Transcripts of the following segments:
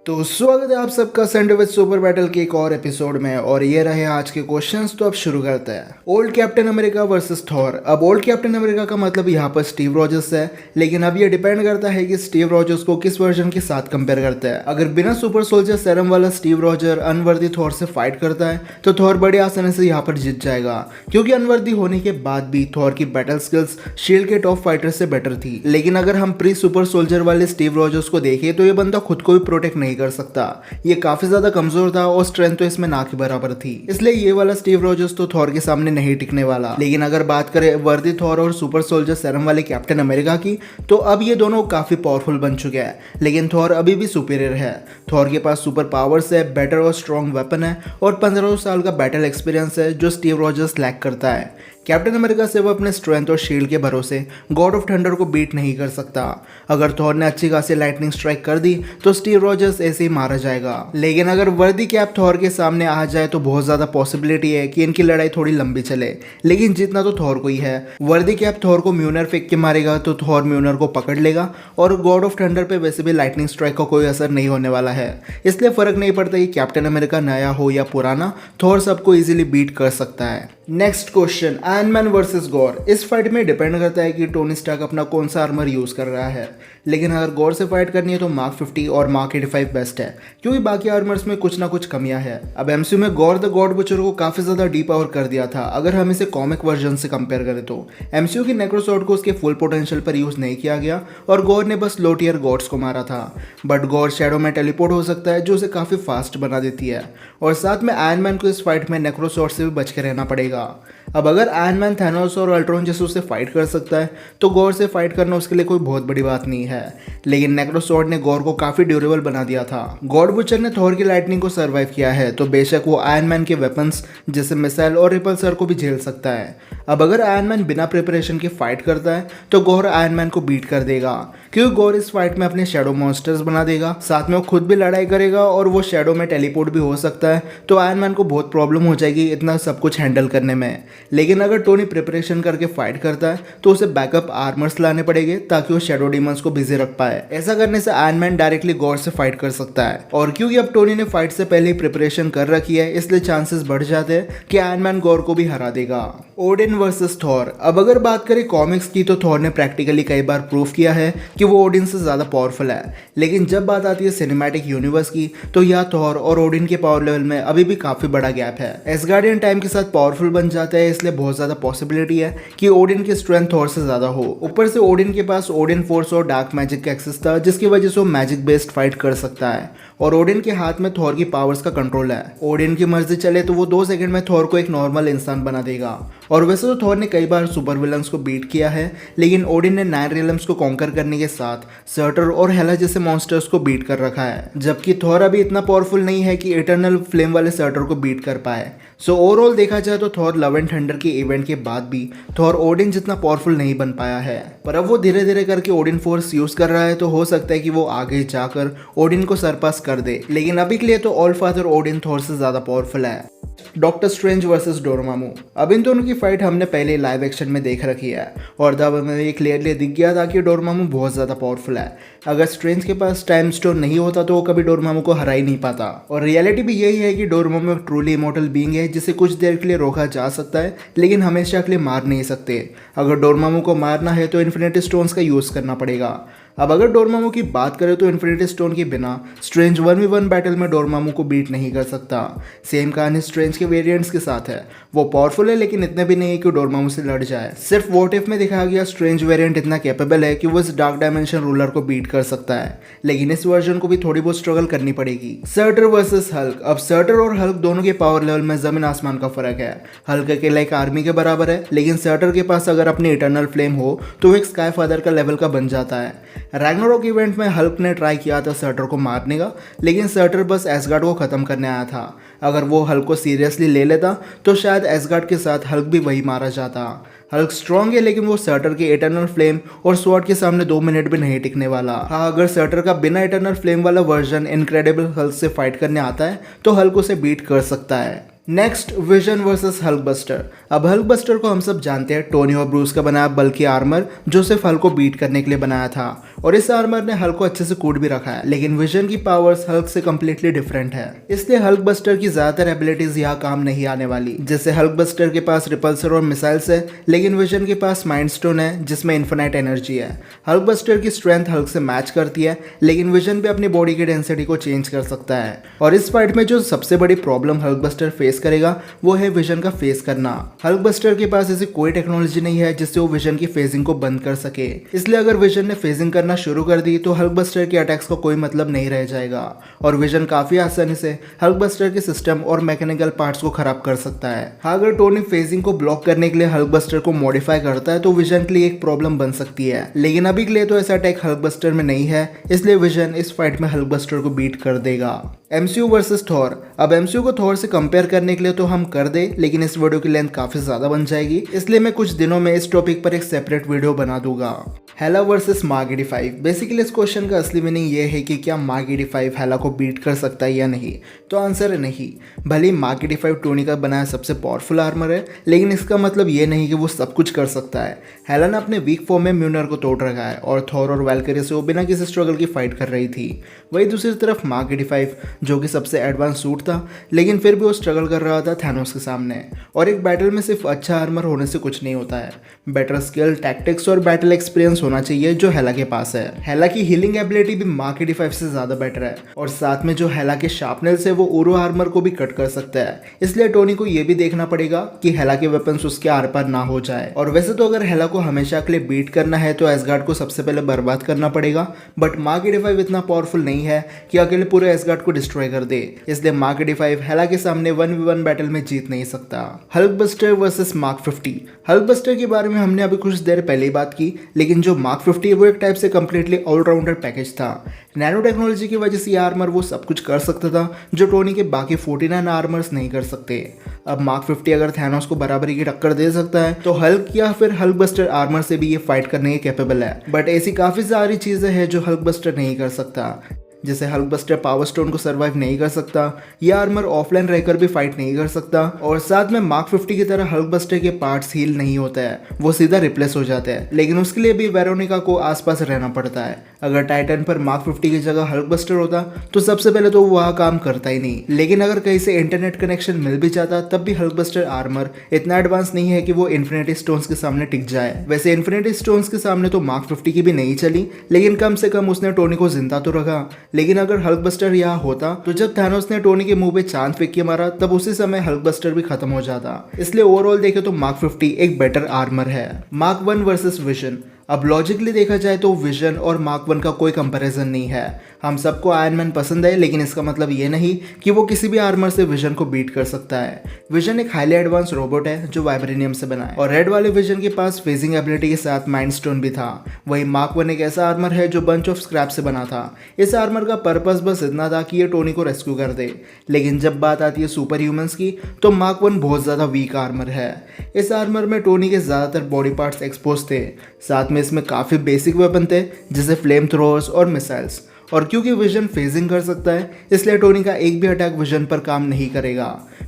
तो स्वागत है आप सबका सैंडविच सुपर बैटल के एक और एपिसोड में। और ये रहे आज के क्वेश्चंस। तो अब शुरू करते हैं। Old captain America versus Thor. अब ओल्ड कैप्टन अमेरिका का मतलब यहाँ पर स्टीव रॉजर्स है, लेकिन अब ये डिपेंड करता है कि स्टीव रॉजर्स को किस वर्जन के साथ कंपेयर करते हैं। अगर बिना सुपर सोल्जर सेरम वाला स्टीव रॉजर अनवर्दी थॉर से फाइट करता है तो थॉर बड़ी आसानी से यहाँ पर जीत जाएगा, क्योंकि अनवर्दी होने के बाद भी थॉर की बैटल स्किल्स शील्ड के टॉप फाइटर से बेटर थी। लेकिन अगर हम प्री सुपर सोल्जर वाले स्टीव रॉजर्स को देखें तो ये बंदा खुद को भी प्रोटेक्ट नहीं कर सकता। ये काफी ज्यादा कमजोर था और स्ट्रेंथ तो इसमें ना के बराबर थी, इसलिए ये वाला स्टीव रॉजर्स तो थॉर के सामने नहीं टिकने वाला। लेकिन अगर बात करें वर्दी थॉर और सुपर सोल्जर सेरम वाले कैप्टन अमेरिका की, तो अब ये दोनों काफी पावरफुल बन चुके हैं, लेकिन थॉर अभी भी सुपीरियर है। थॉर के पास सुपर पावर्स है, बेटर और स्ट्रॉन्ग वेपन है और 15 साल का बैटल एक्सपीरियंस है, जो स्टीव रॉजर्स लैक करता है। कैप्टन अमेरिका से वो अपने स्ट्रेंथ और शील्ड के भरोसे गॉड ऑफ थंडर को बीट नहीं कर सकता। अगर थॉर ने अच्छी खासी लाइटनिंग स्ट्राइक कर दी तो स्टीव रॉजर्स ऐसे ही मारा जाएगा। लेकिन अगर वर्दी कैप थॉर के सामने आ जाए तो बहुत ज्यादा पॉसिबिलिटी है कि इनकी लड़ाई थोड़ी लंबी चले, लेकिन जीतना तो थॉर को ही है। वर्दी कैप थॉर को म्यूनर फेंक के मारेगा तो थॉर म्यूनर को पकड़ लेगा, और गॉड ऑफ थंडर पे वैसे भी लाइटनिंग स्ट्राइक का कोई असर नहीं होने वाला है, इसलिए फर्क नहीं पड़ता कि कैप्टन अमेरिका नया हो या पुराना, थॉर सबको इजीली बीट कर सकता है। Next question, iron man versus gore. इस फाइट में डिपेंड करता है कि टोनी स्टार्क अपना कौन सा आर्मर यूज कर रहा है, लेकिन अगर गॉर से फाइट करनी है तो मार्क 50 और मार्क 85 बेस्ट है, क्योंकि बाकी आर्मर्स में कुछ ना कुछ कमियां है। अब एमसीयू में गॉर द गॉड बुचर को काफी ज्यादा डी पावर कर दिया था अगर हम इसे कॉमिक वर्जन से कंपेयर करें तो। एमसीयू की नेक्रोसॉर्ड को उसके फुल पोटेंशियल पर यूज नहीं किया गया और गॉर ने बस लो टियर गॉड्स को मारा था, बट गॉर शैडो में टेलीपोर्ट हो सकता है, जो उसे काफी फास्ट बना देती है। और साथ में आयरन मैन को इस फाइट में नेक्रोसॉर्ड से भी बच के रहना पड़ेगा। अब अगर आयरन मैन थैनोस और अल्ट्रॉन जैसे उससे फाइट कर सकता है तो गॉर से फाइट करना उसके लिए कोई बहुत बड़ी बात नहीं है, लेकिन नेक्रोसॉर्ड ने गॉर को काफी ड्यूरेबल बना दिया था। गॉड बुचर ने थॉर की लाइटनिंग को सर्वाइव किया है, तो बेशक वो आयरन मैन के वेपन्स जैसे मिसाइल और रिपल्सर को भी झेल सकता है। अब अगर आयरन मैन बिना प्रिपरेशन के फाइट करता है तो गॉर आयरन मैन को बीट कर देगा, क्योंकि गॉर इस फाइट में अपने शैडो मॉन्स्टर्स बना देगा, साथ में वो खुद भी लड़ाई करेगा और वो शैडो में टेलीपोर्ट भी हो सकता है, तो आयरन मैन को बहुत प्रॉब्लम हो जाएगी इतना सब कुछ हैंडल करने में। लेकिन अगर टोनी प्रिपरेशन करके फाइट करता है तो उसे बैकअप आर्मर्स लाने पड़ेंगे ताकि वो शैडो डीमंस को बिजी रख पाए। ऐसा करने से आयरन मैन डायरेक्टली गॉड से फाइट कर सकता है, और क्योंकि अब टोनी ने फाइट से पहले ही प्रिपरेशन कर रखी है, इसलिए चांसेस बढ़ जाते हैं कि आयरन मैन गॉड को भी हरा देगा। Odin versus Thor. अब अगर बात करें कॉमिक्स की तो थॉर ने प्रैक्टिकली कई बार प्रूव किया है कि वो ओडिन से ज्यादा पावरफुल है, लेकिन जब बात आती है सिनेमैटिक यूनिवर्स की तो यह थॉर और ओडिन के पावर लेवल में अभी भी काफी बड़ा गैप है। एसगार्डियन टाइम के साथ पावरफुल बन जाता है, इसलिए बहुत ज्यादा पॉसिबिलिटी है कि ओडिन की स्ट्रेंथ थॉर से ज्यादा हो। ऊपर से ओडिन के पास ओडिन फोर्स और डार्क मैजिक का एक्सेस था, जिसकी वजह से वो मैजिक बेस्ड फाइट कर सकता है, और ओडिन के हाथ में थॉर की पावर्स का कंट्रोल है। ओडिन की मर्जी चले तो वो 2 सेकंड में थॉर को एक नॉर्मल इंसान बना देगा। और वैसे तो थॉर ने कई बार सुपर विलन्स को बीट किया है, लेकिन ओडिन ने 9 रियल्म्स को कॉन्कर करने के साथ सर्टर और हेला जैसे मॉन्स्टर्स को बीट कर रखा है, जबकि थॉर अभी इतना पावरफुल नहीं है कि इटर्नल फ्लेम वाले सर्टर को बीट कर पाए। सो ओवरऑल देखा जाए तो थॉर लव एंड थंडर के इवेंट के बाद भी थॉर ओडिन जितना पावरफुल नहीं बन पाया है, पर अब वो धीरे धीरे करके ओडिन फोर्स यूज कर रहा है, तो हो सकता है कि वो आगे जाकर ओडिन को सरपास कर दे। लेकिन अभी के लिए तो ऑल फादर ओडिन थॉर से ज्यादा पावरफुल है। Doctor Strange versus Dormammu. अब इन दोनों की फाइट हमने पहले लाइव एक्शन में देख रखी है, और तब हमें ये क्लियरली दिख गया था कि डोरोमामू बहुत ज़्यादा पावरफुल है। अगर स्ट्रेंज के पास टाइम स्टोन नहीं होता तो वो कभी डोरोमामू को हरा ही नहीं पाता। और रियलिटी भी यही है कि डोरोमामू एक ट्रूली इमॉर्टल बीइंग है, जिसे कुछ देर के लिए रोका जा सकता है, लेकिन हमेशा के लिए मार नहीं सकते। अगर डोरोमामू को मारना है तो इन्फिनिटी स्टोन्स का यूज़ करना पड़ेगा। अब अगर डोरोमामू की बात करें तो इन्फिनिटी स्टोन के बिना स्ट्रेंज 1v1 बैटल में डोरोमामू को बीट नहीं कर सकता। सेम कहानी स्ट्रेंज के वेरिएंट्स के साथ है, वो पावरफुल है लेकिन इतने भी नहीं है कि डोरोमामू से लड़ जाए। सिर्फ वॉट इफ में दिखाया गया स्ट्रेंज वेरिएंट इतना कैपेबल है कि वो इस डार्क डायमेंशन रूलर को बीट कर सकता है, लेकिन इस वर्जन को भी थोड़ी बहुत स्ट्रगल करनी पड़ेगी। Shorter versus Hulk. अब सर्टर और हल्क दोनों के पावर लेवल में जमीन आसमान का फर्क है। हल्क अकेला एक आर्मी के बराबर है, लेकिन सर्टर के पास अगर अपनी इटर्नल फ्लेम हो तो वो एक स्काई फादर का लेवल का बन जाता है। रैग्नारोक इवेंट में हल्क ने ट्राई किया था सर्टर को मारने का, लेकिन सर्टर बस एसगार्ड को खत्म करने आया था। अगर वो हल्क को सीरियसली ले लेता तो शायद एसगार्ड के साथ हल्क भी वही मारा जाता। हल्क स्ट्रॉन्ग है, लेकिन वो सर्टर के इटर्नल फ्लेम और स्वॉर्ड के सामने 2 मिनट भी नहीं टिकने वाला। हाँ, अगर सर्टर का बिना इटर्नल फ्लेम वाला वर्जन इनक्रेडिबल हल्क से फाइट करने आता है तो हल्क उसे बीट कर सकता है। Next, vision versus Hulk buster. अब हल्क बस्टर को हम सब जानते हैं, टोनी और ब्रूस का बनाया बल्कि आर्मर जो सिर्फ हल्क को बीट करने के लिए बनाया था, और इस आर्मर ने हल्क को अच्छे से कूट भी रखा है। लेकिन विजन की पावर्स हल्क से कम्प्लीटली डिफरेंट है, इसलिए हल्क बस्टर की ज्यादातर एबिलिटीज यहाँ काम नहीं आने वाली। जैसे हल्क बस्टर के पास रिपल्सर और मिसाइल्स है, लेकिन विजन के पास माइंड स्टोन है जिसमें इन्फिनाइट एनर्जी है। हल्क बस्टर की स्ट्रेंथ हल्क से मैच करती है, लेकिन विजन भी अपनी बॉडी की डेंसिटी को चेंज कर सकता है। और इस फाइट में जो सबसे बड़ी प्रॉब्लम हल्क बस्टर फेस करेगा वो है विजन का फेस करना। हल्क बस्टर के पास ऐसी कोई टेक्नोलॉजी नहीं है जिससे वो विजन की फेजिंग को बंद कर सके, इसलिए अगर विजन ने फेजिंग करना शुरू कर दी तो हल्क बस्टर के अटैक्स का कोई मतलब नहीं रह जाएगा, और विजन काफी आसानी से हल्क बस्टर के सिस्टम और मैकेनिकल पार्ट्स को खराब कर सकता है। हाँ, अगर टोनी फेजिंग को ब्लॉक करने के लिए हल्क बस्टर को मॉडिफाई करता है तो विजन के लिए एक प्रॉब्लम बन सकती है, लेकिन अभी के लिए तो ऐसा अटैक हल्क बस्टर में नहीं है, इसलिए विजन इस फाइट में हल्क बस्टर को बीट कर देगा। MCU versus Thor. अब एमसीयू को थॉर से कंपेयर करने के लिए तो हम कर दे, लेकिन इस वीडियो की लेंथ काफी ज्यादा बन जाएगी, इसलिए मैं कुछ दिनों में इस टॉपिक पर एक सेपरेट वीडियो बना दूंगा। हेला वर्सेस मार्क 85। बेसिकली इस क्वेश्चन का असली मीनिंग ये है कि क्या मार्क 85 हेला को बीट कर सकता है या नहीं, तो आंसर है नहीं। भले ही मार्क 85 टोनी का बनाया सबसे पावरफुल आर्मर है, लेकिन इसका मतलब ये नहीं कि वो सब कुछ कर सकता है। हेला ने अपने वीक फॉर्म में म्यूनर को तोड़ रखा है, और थॉर और वैल्करी से वो बिना किसी स्ट्रगल की फाइट कर रही थी। वही दूसरी तरफ मार्क 85 जो कि सबसे एडवांस सूट था, लेकिन फिर भी वो स्ट्रगल कर रहा था थैनोस के सामने। और एक बैटल में सिर्फ अच्छा आर्मर होने से कुछ नहीं होता है, बेटर स्किल, टैक्टिक्स और बैटल एक्सपीरियंस होना चाहिए जो हेला के पास है। हेला की हीलिंग एबिलिटी भी मार्क 85 से ज्यादा बेटर है, और साथ में जो हेला के शार्पनेस है वो उरो आर्मर को भी कट कर सकता है, इसलिए टोनी को ये भी देखना पड़ेगा कि हेला के वेपन्स उसके आर पार ना हो जाए। और वैसे तो अगर हेला को हमेशा के लिए बीट करना है तो एसगार्ड को सबसे पहले बर्बाद करना पड़ेगा, बट मार्क 85 इतना पावरफुल नहीं है कि अकेले पूरे एसगार्ड को डिस्ट्रॉय कर दे, इसलिए मार्क 85 हेला के सामने 1v1 बैटल में जीत नहीं सकता। Hulk buster versus mark 50। Hulk buster के बारे में हमने अभी कुछ देर पहले ही बात की, लेकिन जो मार्क 50 है वो एक टाइप से कंप्लीटली ऑलराउंडर पैकेज था। नैनो टेक्नोलॉजी की वजह से ये आर्मर वो सब कुछ कर सकता था जो टोनी के बाकी 49 आर्मर्स नहीं कर सकते। अब मार्क 50 अगर थैनोस को बराबरी की टक्कर दे सकता है तो हल्क या फिर हल्क बस्टर आर्मर से भी ये फाइट करने के कैपेबल है, बट ऐसी काफी सारी चीजें हैं जो हल्क बस्टर नहीं कर सकता। जैसे हल्क बस्टर पावर स्टोन को सर्वाइव नहीं कर सकता, यह आर्मर ऑफलाइन रहकर भी फाइट नहीं कर सकता, और साथ में मार्क 50 की तरह हल्क बस्टर के पार्ट्स हील नहीं होता है, वो सीधा रिप्लेस हो जाते हैं। लेकिन उसके लिए भी वेरोनिका को आसपास रहना पड़ता है। अगर टाइटन पर मार्क 50 की जगह हल्क बस्टर होता तो सबसे पहले तो वो वह काम करता ही नहीं, लेकिन अगर कहीं से इंटरनेट कनेक्शन मिल भी जाता तब भी हल्क बस्टर आर्मर इतना एडवांस नहीं है कि वो इन्फिनिटी स्टोन्स के सामने टिक जाए। वैसे इन्फिनिटी स्टोन्स के सामने तो मार्क 50 की भी नहीं चली, लेकिन कम से कम उसने टोनी को जिंदा तो रखा। लेकिन अगर हल्क बस्टर यहाँ होता तो जब थैनोस ने टोनी के मुंह पे चांद फेंक के मारा तब उसी समय हल्क बस्टर भी खत्म हो जाता। इसलिए ओवरऑल देखे तो मार्क 50 एक बेटर आर्मर है। Mark 1 versus vision. अब लॉजिकली देखा जाए तो विजन और मार्क 1 का कोई कंपैरिजन नहीं है। हम सबको आयरन मैन पसंद है, लेकिन इसका मतलब ये नहीं कि वो किसी भी आर्मर से विजन को बीट कर सकता है। विजन एक हाईली एडवांस रोबोट है जो वाइब्रेनियम से बना है, और रेड वाले विजन के पास फेजिंग एबिलिटी के साथ माइंड स्टोन भी था। वही मार्क 1 एक ऐसा आर्मर है जो बंच ऑफ स्क्रैप से बना था। इस आर्मर का पर्पस बस इतना था कि ये टोनी को रेस्क्यू कर दे, लेकिन जब बात आती है सुपर ह्यूमंस की तो मार्क 1 बहुत ज्यादा वीक आर्मर है। इस आर्मर में टोनी के ज्यादातर बॉडी पार्ट्स एक्सपोज थे, साथ में इसमें काफी बेसिक वेपन थे जैसे फ्लेम थ्रोअर्स और मिसाइल्स। और क्योंकि विजन फेजिंग कर सकता है इसलिए टोनी का एक भी अटैक विजन पर काम नहीं करेगा।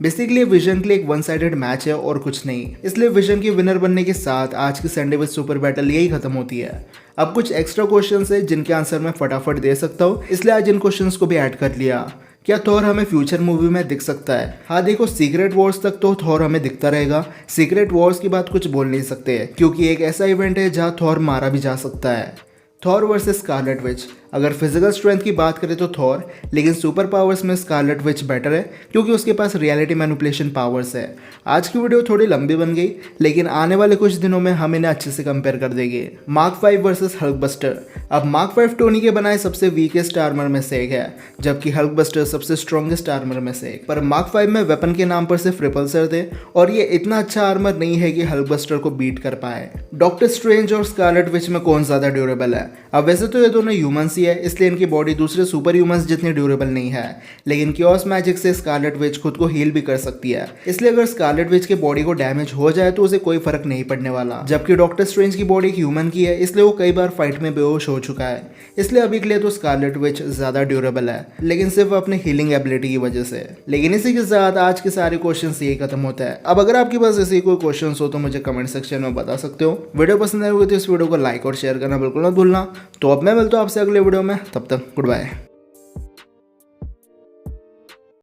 बेसिकली विजन के लिए एक वन साइडेड मैच है और कुछ नहीं, इसलिए विजन के विनर बनने के साथ आज की संडे विद सुपर बैटल यही खत्म होती है। अब कुछ एक्स्ट्रा क्वेश्चंस है जिनके आंसर मैं फटाफट दे सकता हूँ, इसलिए आज इन क्वेश्चंस को भी ऐड कर लिया। क्या थॉर हमें फ्यूचर मूवी में दिख सकता है? हाँ देखो, सीक्रेट वॉर्स तक तो थॉर हमें दिखता रहेगा। सीक्रेट वॉर्स की बात कुछ बोल नहीं सकते क्योंकि एक ऐसा इवेंट है जहाँ थॉर मारा भी जा सकता है। Thor versus Scarlet Witch. अगर फिजिकल स्ट्रेंथ की बात करें तो थॉर, लेकिन सुपर पावर्स में स्कारलेट विच बेटर है क्योंकि उसके पास रियलिटी मैनिपुलेशन पावर्स है। आज की वीडियो थोड़ी लंबी बन गई, लेकिन आने वाले कुछ दिनों में हम इन्हें अच्छे से कंपेयर कर देंगे। Mark 5 versus Hulk buster. अब मार्क 5 टोनी के बनाए सबसे वीकेस्ट आर्मर में से एक है, जबकि हल्क बस्टर सबसे स्ट्रॉन्गेस्ट आर्मर में से एक। पर मार्क 5 में वेपन के नाम पर सिर्फ रिपल्सर थे, और ये इतना अच्छा आर्मर नहीं है कि हल्क बस्टर को बीट कर पाए। डॉक्टर स्ट्रेंज और स्कारलेट विच में कौन ज्यादा ड्यूरेबल है? अब वैसे तो ये दोनों ह्यूमंस सी है, इसलिए इनकी बॉडी दूसरे सुपर ह्यूमंस जितनी ड्यूरेबल नहीं है। लेकिन क्योस मैजिक से स्कारलेट विच खुद को हील भी कर सकती है, इसलिए अगर स्कारलेट विच की बॉडी को डैमेज हो जाए तो उसे कोई फर्क नहीं पड़ने वाला। जबकि डॉक्टर स्ट्रेंज की बॉडी एक ह्यूमन की है, इसलिए वो कई बार फाइट में बेहोश हो चुका है, इसलिए अभी के लिए तो स्कारलेट विच ज्यादा ड्यूरेबल है, लेकिन सिर्फ अपने हीलिंग एबिलिटी की वजह से। लेकिन इसी के साथ आज के सारे क्वेश्चन यही खत्म होता है। अब अगर आपके पास ऐसे कोई क्वेश्चन हो तो मुझे कमेंट सेक्शन में बता सकते हो। वीडियो पसंद आई होगी तो इस वीडियो को लाइक और शेयर करना बिल्कुल ना भूलना। तो अब मैं मिलता हूँ आपसे अगले वीडियो में, तब तक गुड बाय।